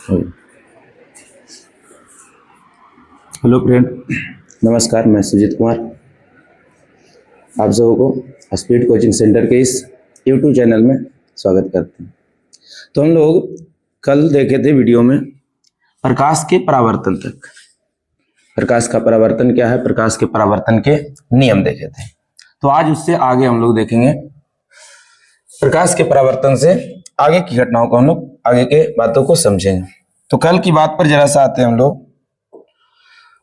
Hello friend, नमस्कार। मैं सुजीत कुमार आप सबों को स्पीड कोचिंग सेंटर के इस यूट्यूब चैनल में स्वागत करते हैं। तो हम लोग कल देखे थे वीडियो में प्रकाश के परावर्तन तक। प्रकाश का परावर्तन क्या है, प्रकाश के परावर्तन के नियम देखे थे। तो आज उससे आगे हम लोग देखेंगे प्रकाश के परावर्तन से आगे की घटनाओं को, हम लोग आगे के बातों को समझेंगे। तो कल की बात पर जरा सा आते हैं हम लोग।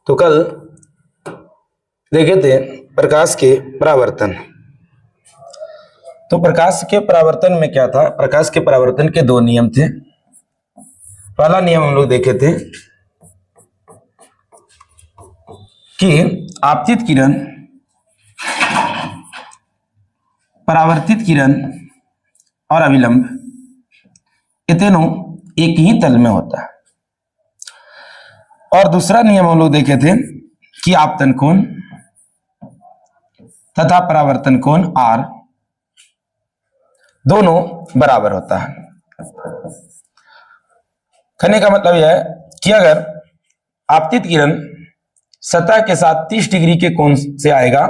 तो कल देखे थे प्रकाश के परावर्तन। तो प्रकाश के परावर्तन में क्या था, प्रकाश के परावर्तन के दो नियम थे। पहला नियम हम लोग देखे थे कि आपतित किरण, परावर्तित किरण और अभिलंब ये तीनों एक ही तल में होता है। और दूसरा नियम हम लोग देखे थे कि आपतन कोण तथा परावर्तन कोण R दोनों बराबर होता है। कहने का मतलब यह है कि अगर आपतित किरण सतह के साथ 30 डिग्री के कोण से आएगा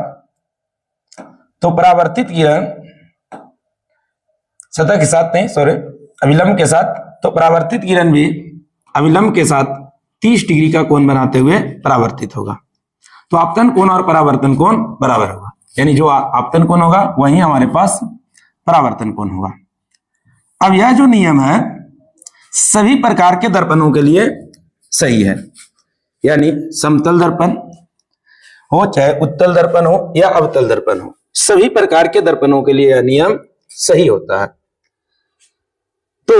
तो परावर्तित किरण सतह के साथ नहीं, सॉरी, अभिलंब के साथ, तो परावर्तित किरण भी अभिलंब के साथ 30 डिग्री का कोण बनाते हुए परावर्तित होगा। तो आपतन कोण और परावर्तन कोण बराबर होगा, यानी जो आपतन कोण होगा वही हमारे पास परावर्तन कोण होगा। अब यह जो नियम है सभी प्रकार के दर्पणों के लिए सही है, यानी समतल दर्पण हो चाहे उत्तल दर्पण हो या अवतल दर्पण हो, सभी प्रकार के दर्पणों के लिए यह नियम सही होता है। तो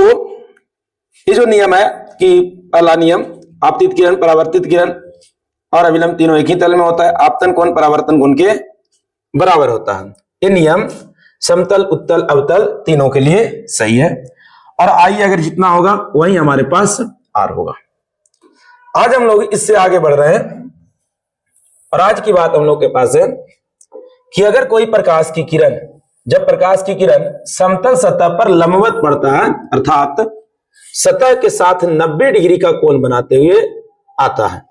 ये जो नियम है कि पहला नियम आपतित किरण, परावर्तित किरण और अभिलंब तीनों एक ही तल में होता है, आपतन कोण परावर्तन कोण के बराबर होता है। ये नियम समतल, उत्तल, अवतल तीनों के लिए सही है। और आई अगर जितना होगा वही हमारे पास आर होगा। आज हम लोग इससे आगे बढ़ रहे हैं और आज की बात हम लोग के पास है कि अगर कोई प्रकाश की किरण, जब प्रकाश की किरण समतल सतह पर लंबवत पड़ता है, अर्थात सतह के साथ 90 डिग्री का कोण बनाते हुए आता है,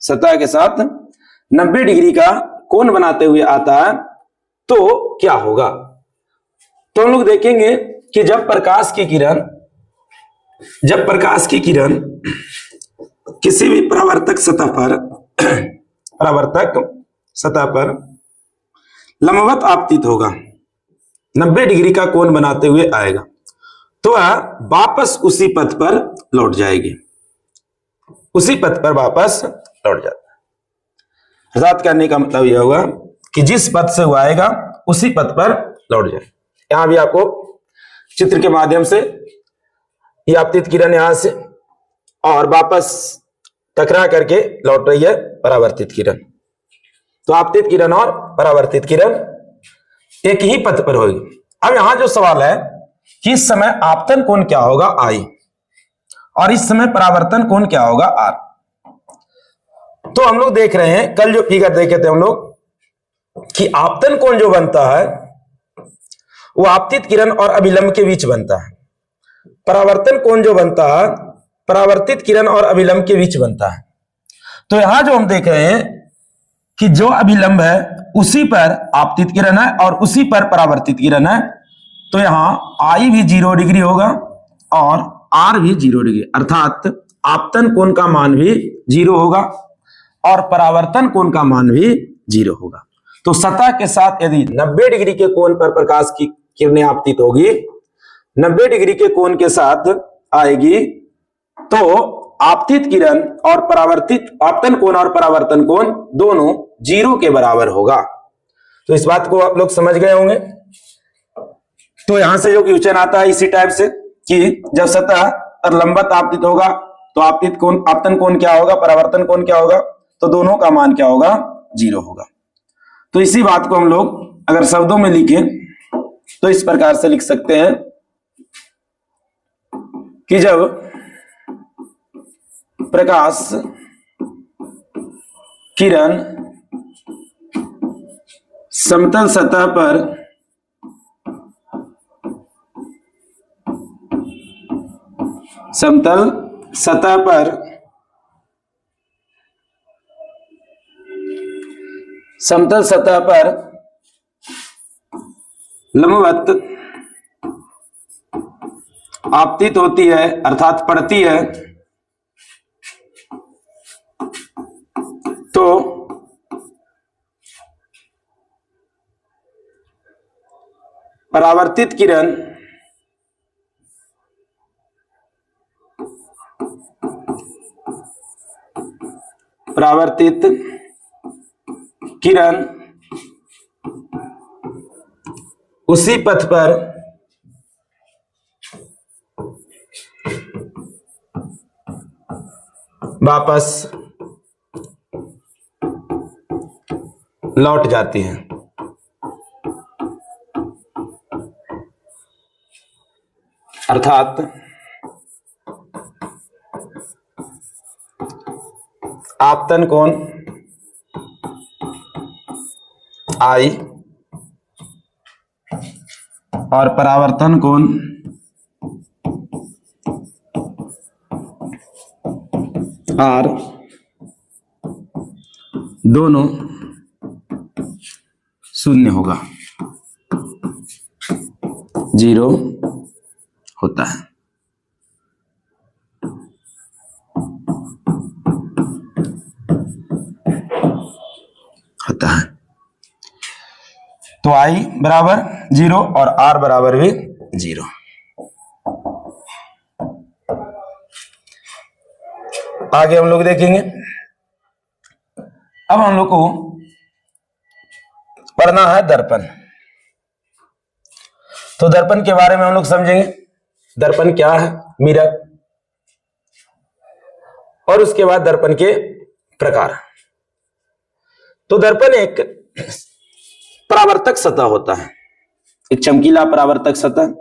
सतह के साथ 90 डिग्री का कोण बनाते हुए आता है, तो क्या होगा। तो हम लोग देखेंगे कि जब प्रकाश की किरण किसी भी परावर्तक सतह पर लंबवत आपतित होगा, 90 डिग्री का कोण बनाते हुए आएगा, तो वह वापस उसी पथ पर लौट जाएगी, उसी पथ पर वापस लौट जाता है। अर्थात करने का मतलब यह होगा कि जिस पथ से वो आएगा उसी पथ पर लौट जाए। यहां भी आपको चित्र के माध्यम से ये आपतित किरण यहां से और वापस टकरा करके लौट रही है परावर्तित किरण। तो आपतित किरण और परावर्तित किरण एक ही पथ पर होगी। अब यहां जो सवाल है कि इस समय आपतन कोण क्या होगा I और इस समय परावर्तन कोण क्या होगा R। तो हम लोग देख रहे हैं, कल जो फिगर देखे थे हम लोग कि आपतन कोण जो बनता है वो आपतित किरण और अभिलंब के बीच बनता है, परावर्तन कोण जो बनता है परावर्तित किरण और अभिलंब के बीच बनता है। तो यहां जो हम देख रहे हैं कि जो अभिलंब है उसी पर आपतित किरण है और उसी पर परावर्तित किरण है, तो यहां I भी 0 डिग्री होगा और R भी 0 डिग्री, अर्थात आपतन कोण का मान भी 0 होगा और परावर्तन कोण का मान भी 0 होगा। तो सतह के साथ यदि 90 डिग्री के कोण पर प्रकाश की किरणें आपतित होगी, 90 डिग्री के कोण के साथ आएगी, तो आपतित किरण और परावर्तित, आपतन कोण और परावर्तन कोण दोनों 0 के बराबर होगा। तो इस बात को आप लोग समझ गए होंगे। तो यहां से जो क्वेश्चन आता है इसी टाइप से कि जब सतह पर लंबवत आपतित होगा तो आपतित कोण, आपतन कोण क्या होगा, परावर्तन कोण क्या होगा, तो दोनों का मान क्या होगा, 0 होगा। तो इसी बात को हम लोग अगर शब्दों में लिखें तो इस प्रकार से लिख सकते हैं कि जब प्रकाश किरण समतल सतह पर समतल सतह पर समतल सतह पर लंबवत आपतित होती है अर्थात पड़ती है तो परावर्तित किरण उसी पथ पर वापस लौट जाती हैं। अर्थात आपतन कोण I और परावर्तन कोण R दोनों शून्य होगा, 0 होता है। तो I बराबर 0 और R बराबर भी 0। आगे हम लोग देखेंगे। अब हम लोग को पढ़ना है दर्पण। तो दर्पण के बारे में हम लोग समझेंगे। दर्पण क्या है, मिरर, और उसके बाद दर्पण के प्रकार। तो दर्पण एक परावर्तक सतह होता है, एक चमकीला परावर्तक सतह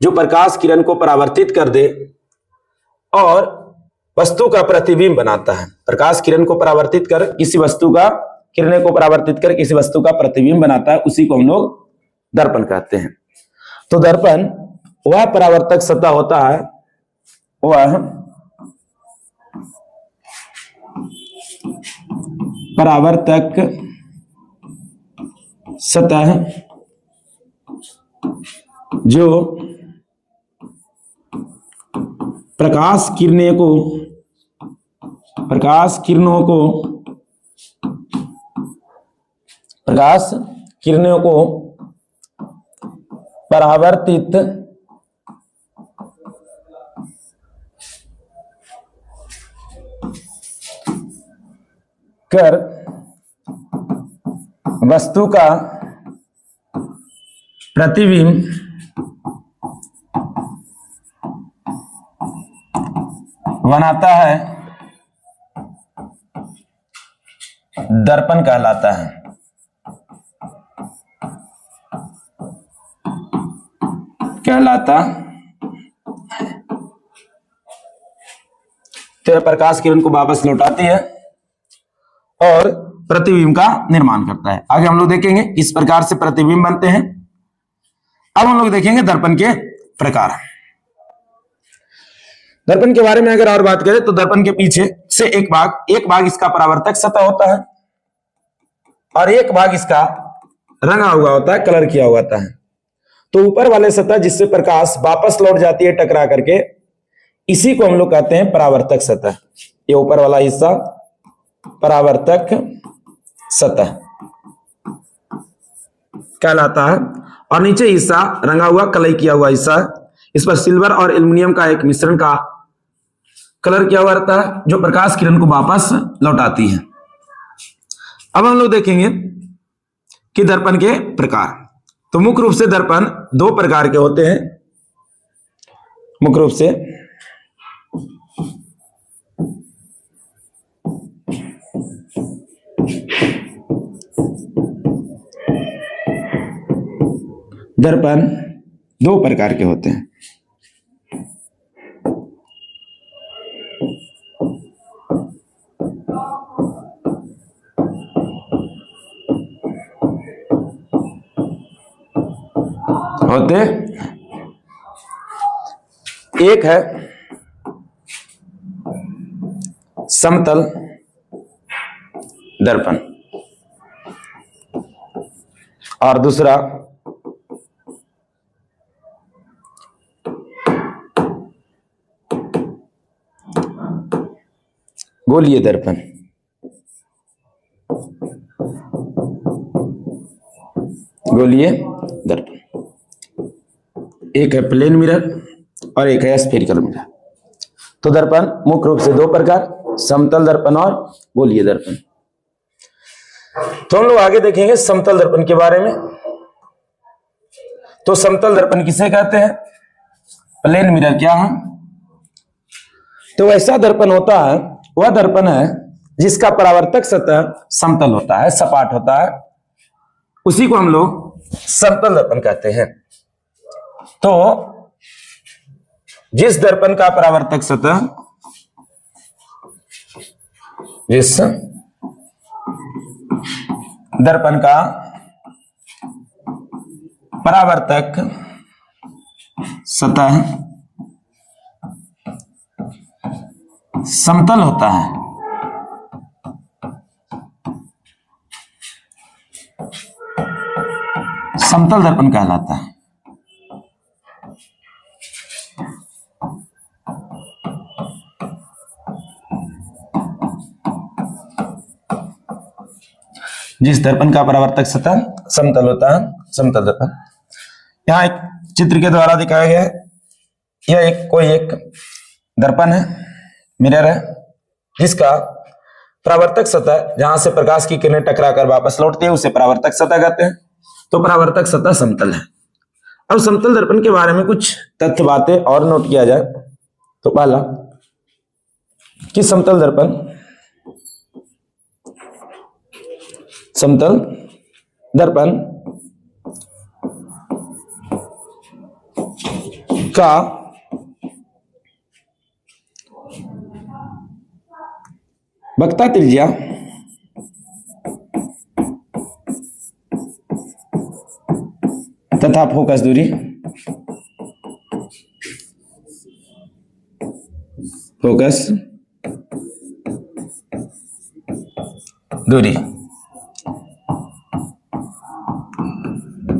जो प्रकाश किरण को परावर्तित कर दे और वस्तु का प्रतिबिंब बनाता है। प्रकाश किरण को परावर्तित कर किसी वस्तु का किरणें को परावर्तित कर किसी वस्तु का प्रतिबिंब बनाता है, उसी को हम लोग दर्पण कहते हैं। तो दर्पण वह परावर्तक सतह होता है, वह परावर्तक सतह जो प्रकाश किरणों को परावर्तित कर वस्तु का प्रतिबिंब बनाता है, दर्पण कहलाता है। तो यह प्रकाश किरण को वापस लौटाती है और प्रतिबिंब का निर्माण करता है। आगे हम लोग देखेंगे किस प्रकार से प्रतिबिंब बनते हैं। अब हम लोग देखेंगे दर्पण के प्रकार। दर्पण के बारे में अगर और बात करें तो दर्पण के पीछे से एक भाग इसका परावर्तक सतह होता है और एक भाग इसका रंगा हुआ होता है, कलर किया हुआ होता है। तो ऊपर वाले सतह जिससे प्रकाश वापस लौट जाती है टकरा करके, इसी को हम लोग कहते हैं परावर्तक सतह। ये ऊपर वाला हिस्सा परावर्तक सतह कहलाता है और नीचे हिस्सा रंगा हुआ कलई किया हुआ हिस्सा, इस पर सिल्वर और एल्युमिनियम का एक मिश्रण का कलर किया हुआ रहता है जो प्रकाश किरण को वापस लौटाती है। अब हम लोग देखेंगे कि दर्पण के प्रकार। तो मुख्य रूप से दर्पण 2 प्रकार के होते हैं। मुख्य रूप से दर्पण 2 प्रकार के होते हैं। एक है समतल दर्पण और दूसरा गोलीय दर्पण। गोलीय दर्पण, एक है प्लेन मिरर और एक है स्फेरिकल मिरर। तो दर्पण मुख्य रूप से दो प्रकार, समतल दर्पण और गोलीय दर्पण। तो हम लोग आगे देखेंगे समतल दर्पण के बारे में। तो समतल दर्पण किसे कहते हैं? प्लेन मिरर क्या है? तो ऐसा दर्पण होता है, वह दर्पण है जिसका परावर्तक सतह समतल होता है, सपाट होता है, उसी को हम लोग समतल दर्पण कहते हैं। तो जिस दर्पण का परावर्तक सतह, जिस दर्पण का परावर्तक सतह समतल होता है, समतल दर्पण कहलाता है। जिस दर्पण का परावर्तक सतह समतल होता है, समतल दर्पण। यहां एक चित्र के द्वारा दिखाया गया है। यह कोई एक दर्पण है, मिरर है, जिसका परावर्तक सतह, जहां से प्रकाश की किरणें टकराकर वापस लौटती है, उसे परावर्तक सतह कहते हैं। तो परावर्तक सतह समतल है। अब समतल दर्पण के बारे में कुछ तथ्य बातें और नोट किया जाए तो पहला कि समतल दर्पण का वक्ता त्रिज्या तथा फोकस दूरी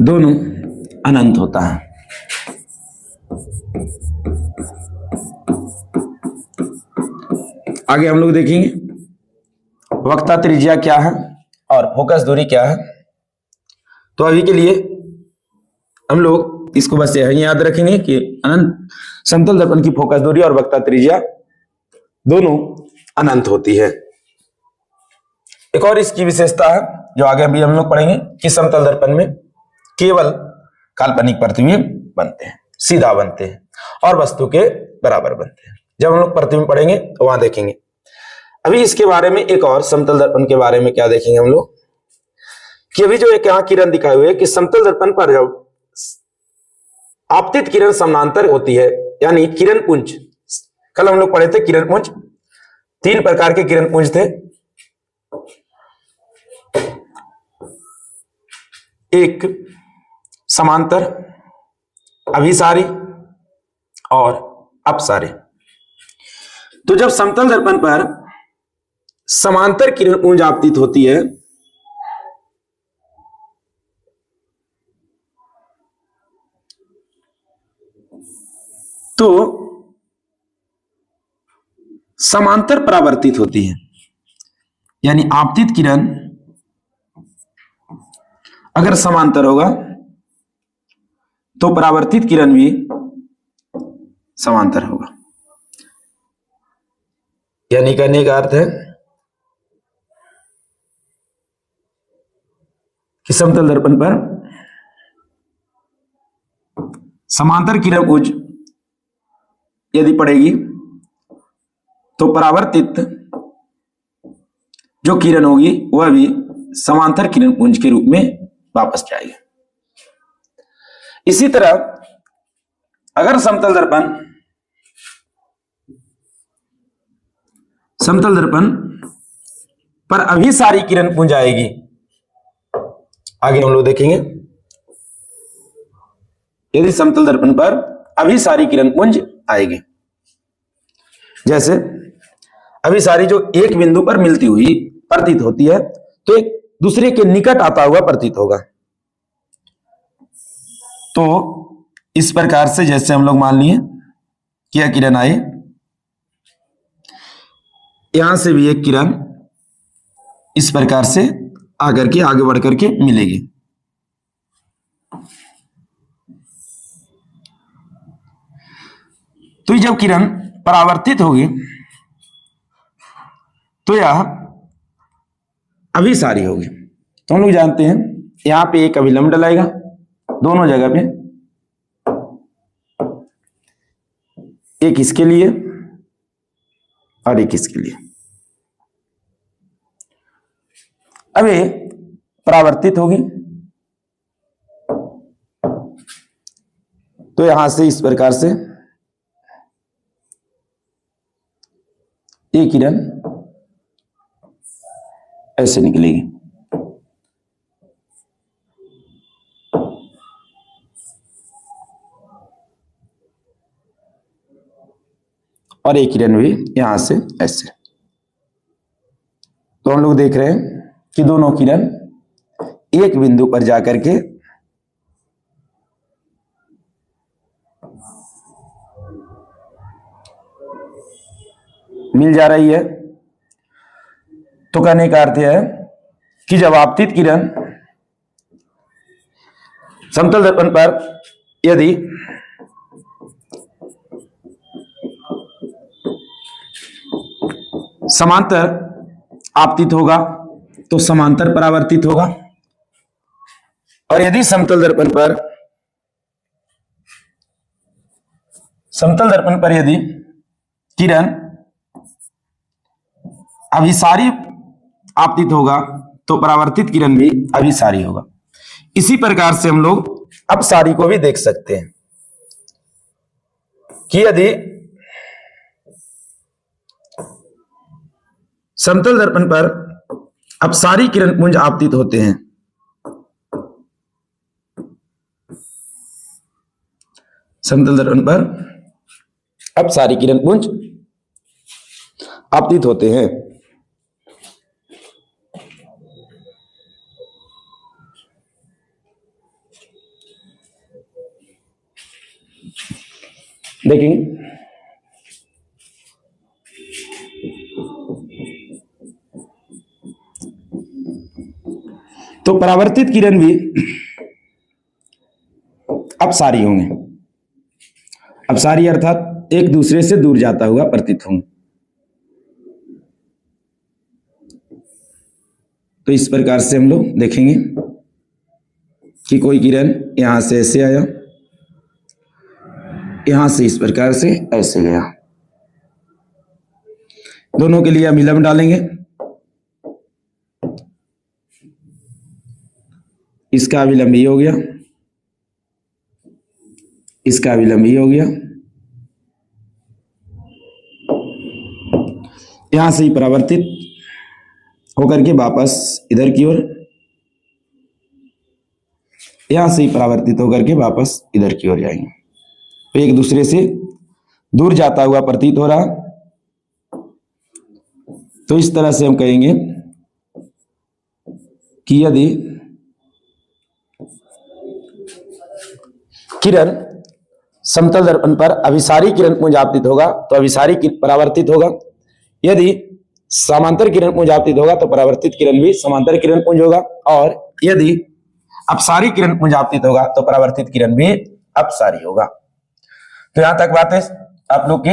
दोनों अनंत होता है। आगे हम लोग देखेंगे वक्ता त्रिज्या क्या है और फोकस दूरी क्या है। तो अभी के लिए हम लोग इसको बस यही याद रखेंगे कि अनंत समतल दर्पण की फोकस दूरी और वक्ता त्रिज्या दोनों अनंत होती है। एक और इसकी विशेषता है जो आगे अभी हम लोग पढ़ेंगे कि समतल दर्पण में केवल काल्पनिक प्रतिबिंब बनते हैं, सीधा बनते हैं और वस्तु के बराबर बनते हैं। जब हम लोग प्रतिबिंब पढ़ेंगे तो वहां देखेंगे। अभी इसके बारे में एक और समतल दर्पण के बारे में क्या देखेंगे हम लोग कि अभी जो एक यहां किरण दिखाई हुई है कि समतल दर्पण पर जब आपतित किरण समानांतर होती है, यानी किरण पुंज, कल हम लोग पढ़े थे किरण पुंज, 3 प्रकार के किरण पुंज थे। एक समांतर, अभिसारी और अपसारी। तो जब समतल दर्पण पर समांतर किरण पुंज आपतित होती है तो समांतर परावर्तित होती है, यानी आपतित किरण अगर समांतर होगा तो परावर्तित किरण भी समांतर होगा। यानी कहने का अर्थ है कि समतल दर्पण पर समांतर किरण पुंज यदि पड़ेगी तो परावर्तित जो किरण होगी वह भी समांतर किरण पुंज के रूप में वापस जाएगी। इसी तरह अगर समतल दर्पण पर अभिसारी किरण पुंज आएगी, आगे हम लोग देखेंगे। यदि समतल दर्पण पर अभिसारी किरण पुंज आएगी, जैसे अभिसारी जो एक बिंदु पर मिलती हुई प्रतीत होती है तो एक दूसरे के निकट आता हुआ प्रतीत होगा। तो इस प्रकार से जैसे हम लोग मान लिए कि यह किरण आई, यहां से भी एक किरण इस प्रकार से आकर के आगे बढ़ करके मिलेगी। तो जब किरण परावर्तित होगी तो यह अभिसारी होगी। तो हम लोग जानते हैं यहां पे एक अभिलंब डलाएगा दोनों जगह पे, एक इसके लिए और एक इसके लिए। अब ये परावर्तित होगी तो यहां से इस प्रकार से ये किरण ऐसे निकलेगी। और एक किरण भी यहां से ऐसे। तो हम लोग देख रहे हैं कि दोनों किरण एक बिंदु पर जाकर के मिल जा रही है। तो कहने का अर्थ है कि जब आपतित किरण समतल दर्पण पर यदि समांतर आपतित होगा तो समांतर परावर्तित होगा, और यदि समतल दर्पण पर यदि किरण अभिसारी आपतित होगा तो परावर्तित किरण भी अभिसारी होगा। इसी प्रकार से हम लोग अपसारी को भी देख सकते हैं कि यदि समतल दर्पण पर अपसारी किरण पुंज आपतित होते हैं, समतल दर्पण पर अपसारी किरण पुंज आपतित होते हैं, देखिए तो परावर्तित किरण भी अपसारी होंगे। अपसारी अर्थात एक दूसरे से दूर जाता हुआ प्रतीत होंगे। तो इस प्रकार से हम लोग देखेंगे कि कोई किरण यहां से ऐसे आया, यहां से इस प्रकार से ऐसे गया। दोनों के लिए अभिलंब डालेंगे, इसका अभिलंब ही हो गया, इसका अभिलंब ही हो गया, यहां से ही परावर्तित होकर के वापस इधर की ओर, यहां से ही परावर्तित होकर के वापस इधर की ओर जाएंगे। तो एक दूसरे से दूर जाता हुआ प्रतीत हो रहा। तो इस तरह से हम कहेंगे कि यदि किरण समतल दर्पण पर अभिसारी किरण पुंज आपतित होगा तो अभिसारी परावर्तित होगा, यदि समांतर किरण पुंज आपतित होगा तो परावर्तित किरण भी समांतर किरण पुंज होगा, और यदि अपसारी किरण पुंज आपतित होगा तो परावर्तित किरण भी अपसारी होगा। तो यहां तक बातें आप लोग के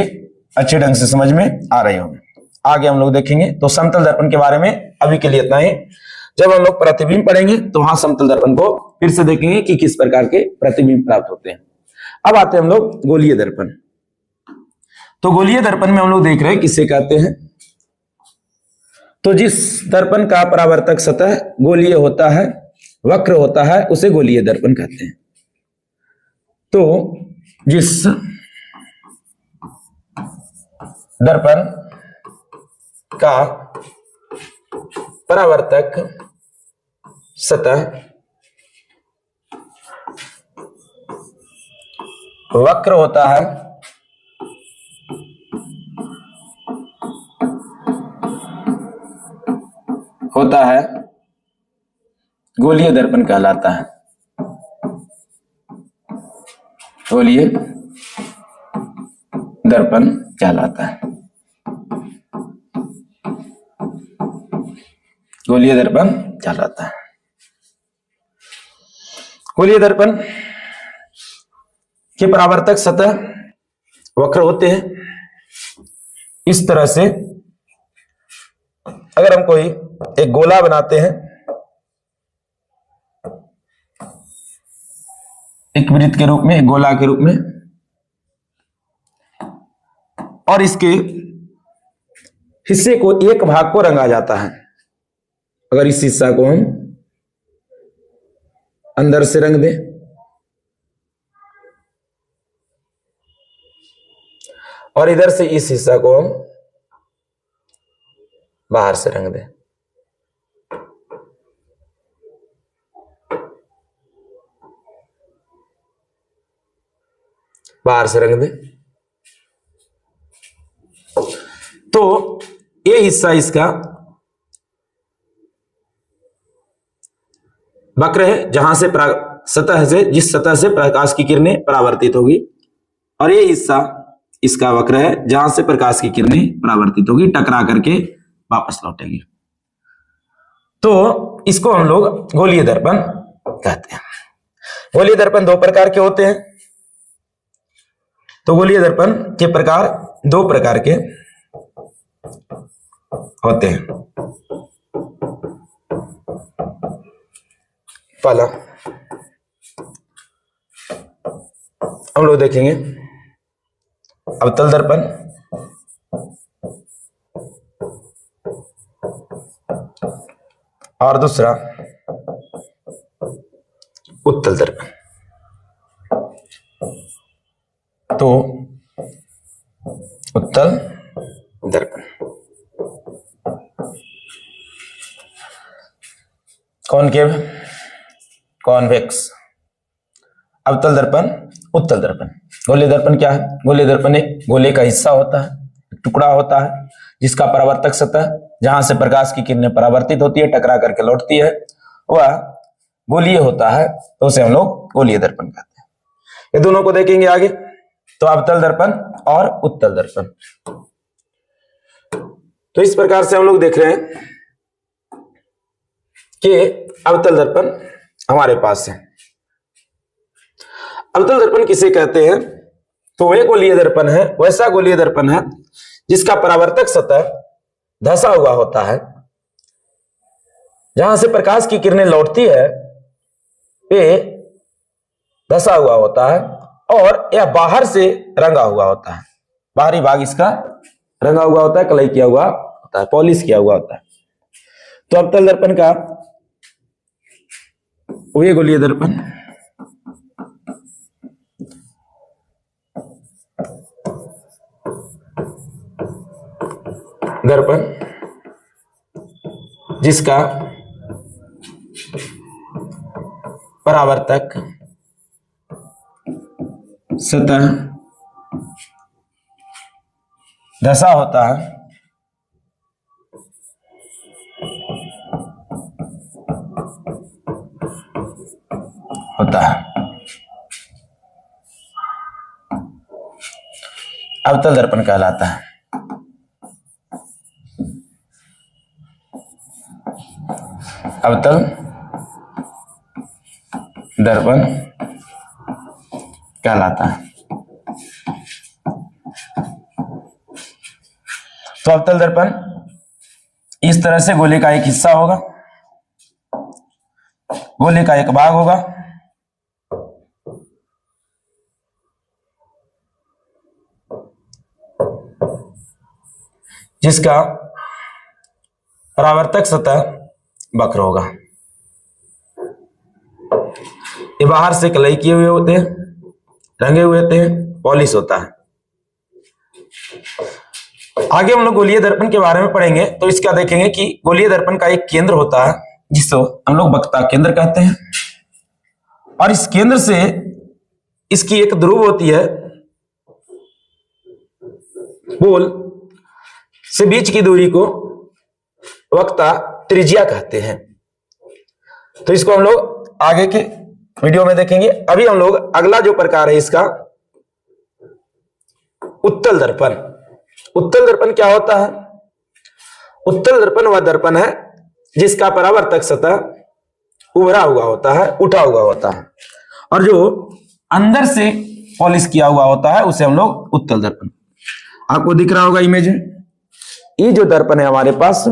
अच्छे ढंग से समझ में आ रही होंगी। आगे हम लोग देखेंगे। तो समतल दर्पण के बारे में अभी के लिए इतना ही। जब हम लोग प्रतिबिंब पढ़ेंगे तो वहां समतल दर्पण को फिर से देखेंगे कि किस प्रकार के प्रतिबिंब प्राप्त होते हैं। अब आते हैं हम लोग गोलीय दर्पण। तो गोलीय दर्पण में हम लोग देख रहे हैं किसे कहते हैं। तो जिस दर्पण का परावर्तक सतह गोलीय होता है, वक्र होता है, उसे गोलीय दर्पण कहते हैं। तो जिस दर्पण का परावर्तक सतह वक्र होता है होता है गोलीय दर्पण कहलाता है। गोलीय दर्पण कहलाता है। गोलीय दर्पण कहलाता है। गोलीय दर्पण के परावर्तक सतह वक्र होते हैं। इस तरह से अगर हम कोई एक गोला बनाते हैं, एक वृत्त के रूप में, एक गोला के रूप में, और इसके हिस्से को एक भाग को रंगा जाता है। अगर इस हिस्सा को हम अंदर से रंग दें और इधर से इस हिस्सा को हम बाहर से रंग दें, बाहर से रंग दें, तो ये हिस्सा इसका वक्र है, जहां से सतह से, जिस सतह से प्रकाश की किरणें परावर्तित होगी, और ये हिस्सा इसका वक्र है जहां से प्रकाश की किरणें परावर्तित होगी, टकरा करके वापस लौटेगी। तो इसको हम लोग गोलीय दर्पण कहते हैं। गोलीय दर्पण दो प्रकार के होते हैं। तो गोलीय दर्पण के प्रकार दो प्रकार के होते हैं। पहला हम लोग देखेंगे अवतल दर्पण, और दूसरा उत्तल दर्पण। तो उत्तल दर्पण कॉनकेव, कॉन्वेक्स, अवतल दर्पण, उत्तल दर्पण। गोलीय दर्पण क्या है? गोलीय दर्पण एक गोले का हिस्सा होता है, टुकड़ा होता है, जिसका परावर्तक सतह, जहां से प्रकाश की किरणें परावर्तित होती है, टकरा करके लौटती है, वह गोलीय होता है, तो उसे हम लोग गोलीय दर्पण कहते हैं। ये दोनों को देखेंगे आगे। तो अवतल दर्पण और उत्तल दर्पण। तो इस प्रकार से हम लोग देख रहे हैं कि अवतल दर्पण हमारे पास है। अवतल दर्पण किसे कहते हैं? तो वह गोलीय दर्पण है, वैसा गोलीय दर्पण है जिसका परावर्तक सतह धंसा हुआ होता है, जहां से प्रकाश की किरणें लौटती है, ये धंसा हुआ होता है, और यह बाहर से रंगा हुआ होता है। बाहरी भाग इसका रंगा हुआ होता है, कलई किया हुआ होता है, पॉलिश किया हुआ होता है। तो अवतल दर्पण का वही गोलीय दर्पण दर्पण जिसका परावर्तक सतह धंसा होता है, अवतल दर्पण कहलाता है। अवतल दर्पण कहलाता है। तो अवतल दर्पण इस तरह से गोले का एक हिस्सा होगा, गोले का एक भाग होगा, जिसका परावर्तक सतह वक्र होगा। ये बाहर से कलई किए हुए होते हैं, रंगे हुए होते हैं, पॉलिश होता है। आगे हम लोग गोलीय दर्पण के बारे में पढ़ेंगे, तो इसका देखेंगे कि गोलीय दर्पण का एक केंद्र होता है जिसको हम लोग वक्ता केंद्र कहते हैं, और इस केंद्र से इसकी एक ध्रुव होती है, पोल से बीच की दूरी को वक्ता त्रिज्या कहते हैं। तो इसको हम लोग आगे के वीडियो में देखेंगे। अभी हम लोग अगला जो प्रकार है इसका उत्तल दर्पण। उत्तल दर्पण क्या होता है? उत्तल दर्पण वह दर्पण है जिसका परावर्तक सतह उभरा हुआ होता है, उठा हुआ होता है, और जो अंदर से पॉलिश किया हुआ होता है उसे हम लोग उत्तल दर्पण। आपको दिख रहा होगा इमेज में, ये जो दर्पण है हमारे पास,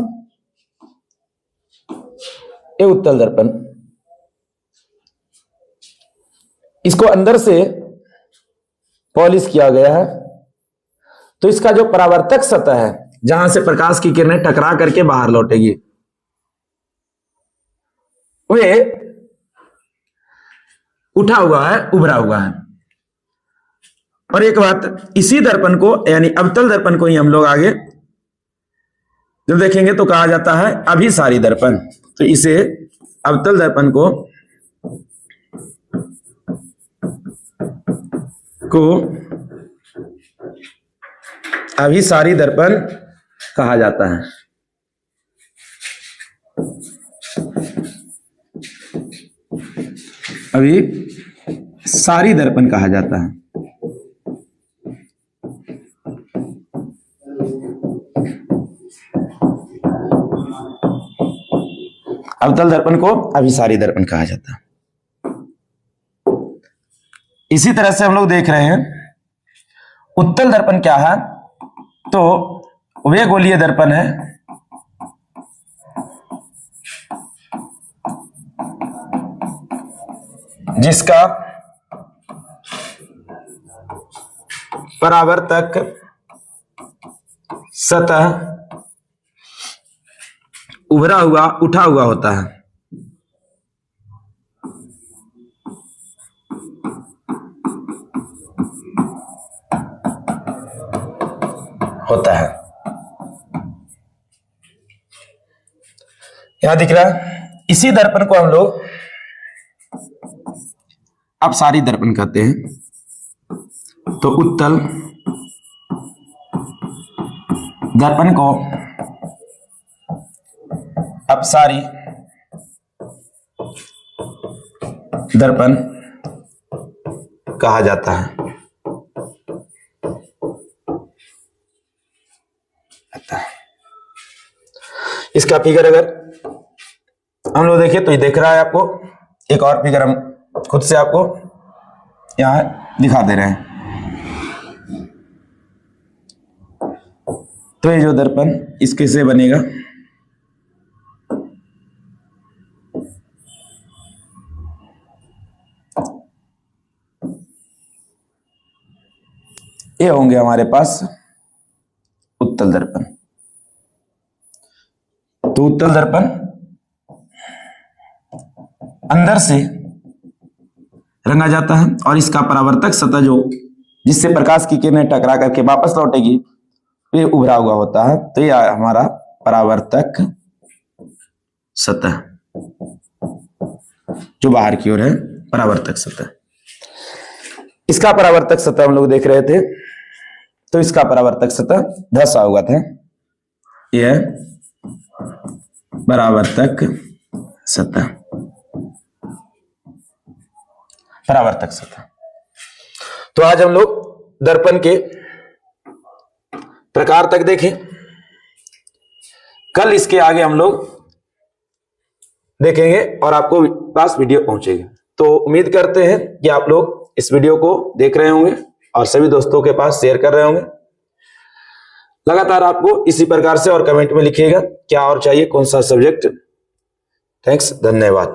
ये उत्तल दर्पण, इसको अंदर से पॉलिश किया गया है। तो इसका जो परावर्तक सतह है जहां से प्रकाश की किरणें टकरा करके बाहर लौटेगी, वे उठा हुआ है, उभरा हुआ है। और एक बात, इसी दर्पण को यानी अवतल दर्पण को ही हम लोग आगे जब देखेंगे तो कहा जाता है अभिसारी दर्पण। तो इसे अवतल दर्पण को अभिसारी दर्पण कहा जाता है। अभिसारी दर्पण कहा जाता है। अवतल दर्पण को अभिसारी दर्पण कहा जाता है। इसी तरह से हम लोग देख रहे हैं उत्तल दर्पण क्या है, तो वे गोलीय दर्पण है जिसका परावर्तक सतह उभरा हुआ, उठा हुआ होता है। यहां दिख रहा है। इसी दर्पण को हम लोग अपसारी दर्पण कहते हैं। तो उत्तल दर्पण को अपसारी दर्पण कहा जाता है। इसका फिगर अगर हम लोग देखें तो ये देख रहा है आपको। एक और फिगर हम खुद से आपको यहां दिखा दे रहे हैं। तो ये जो दर्पण इसके से बनेगा, ये होंगे हमारे पास उत्तल दर्पण। तो उत्तल दर्पण अंदर से रंगा जाता है और इसका परावर्तक सतह जो जिससे प्रकाश की किरणें टकरा करके वापस लौटेगी ये उभरा हुआ होता है। तो ये हमारा परावर्तक सतह जो बाहर की ओर है, परावर्तक सतह। इसका परावर्तक सतह हम लोग देख रहे थे। तो इसका परावर्तक सतह धंसा हुआ था। यह परावर्तक सतह, परावर्तक सतह। तो आज हम लोग दर्पण के प्रकार तक देखें। कल इसके आगे हम लोग देखेंगे और आपको पास वीडियो पहुंचेगी। तो उम्मीद करते हैं कि आप लोग इस वीडियो को देख रहे होंगे और सभी दोस्तों के पास शेयर कर रहे होंगे। लगातार आपको इसी प्रकार से और कमेंट में लिखिएगा क्या और चाहिए, कौन सा सब्जेक्ट। थैंक्स, धन्यवाद।